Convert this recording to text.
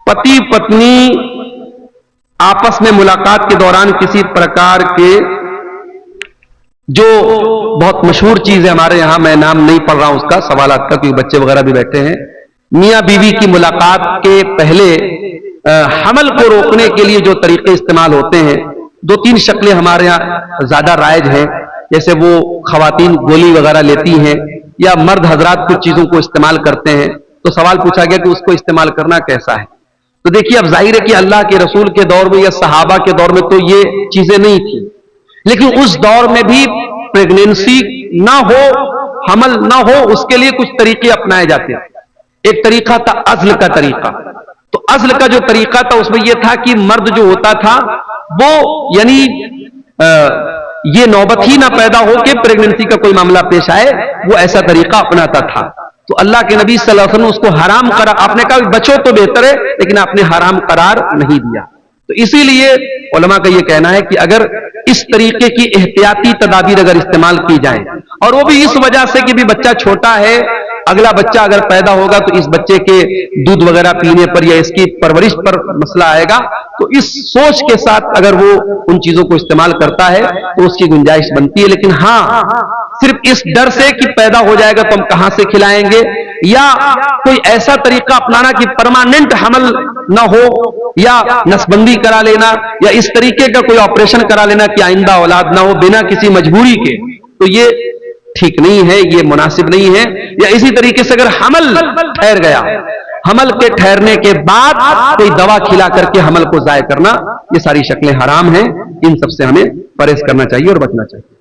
पति पत्नी आपस में मुलाकात के दौरान किसी प्रकार के, जो बहुत मशहूर चीज है हमारे यहां, मैं नाम नहीं पढ़ रहा हूं उसका, सवालात का, क्योंकि बच्चे वगैरह भी बैठे हैं, मियां बीवी की मुलाकात के पहले हमल को रोकने के लिए जो तरीके इस्तेमाल होते हैं, दो तीन शक्लें हमारे यहाँ ज्यादा राइज हैं। जैसे वो खवातीन गोली वगैरह लेती हैं या मर्द हजरात कुछ चीजों को इस्तेमाल करते हैं। तो सवाल पूछा गया कि उसको इस्तेमाल करना कैसा है। तो देखिए, अब जाहिर है कि अल्लाह के रसूल के दौर में या सहाबा के दौर में तो ये चीजें नहीं थी, लेकिन उस दौर में भी प्रेगनेंसी ना हो, हमल ना हो, उसके लिए कुछ तरीके अपनाए जाते हैं। एक तरीका था अज़्ल का तरीका। तो अज़्ल का जो तरीका था उसमें यह था कि मर्द जो होता था वो यानी ये नौबत ही ना पैदा हो कि प्रेगनेंसी का कोई मामला पेश आए, वो ऐसा तरीका अपनाता था। तो अल्लाह के नबी सल्लल्लाहु अलैहि वसल्लम उसको हराम करा, आपने कहा बचो तो बेहतर है, लेकिन आपने हराम करार नहीं दिया। तो इसीलिए उलमा का यह कहना है कि अगर इस तरीके की एहतियाती तदाबीर अगर इस्तेमाल की जाए, और वो भी इस वजह से कि भी बच्चा छोटा है, अगला बच्चा अगर पैदा होगा तो इस बच्चे के दूध वगैरह पीने पर या इसकी परवरिश पर मसला आएगा, तो इस सोच के साथ अगर वो उन चीजों को इस्तेमाल करता है तो उसकी गुंजाइश बनती है। लेकिन हाँ, सिर्फ इस डर से कि पैदा हो जाएगा तो हम कहां से खिलाएंगे, या कोई ऐसा तरीका अपनाना कि परमानेंट हमल ना हो, या नसबंदी करा लेना, या इस तरीके का कोई ऑपरेशन करा लेना कि आइंदा औलाद ना हो बिना किसी मजबूरी के, तो ये ठीक नहीं है, ये मुनासिब नहीं है। या इसी तरीके से अगर हमल ठहर गया, हमल के ठहरने के बाद कोई दवा खिला करके हमल को जाया करना, ये सारी शक्लें हराम हैं। इन सब से हमें परहेज करना चाहिए और बचना चाहिए।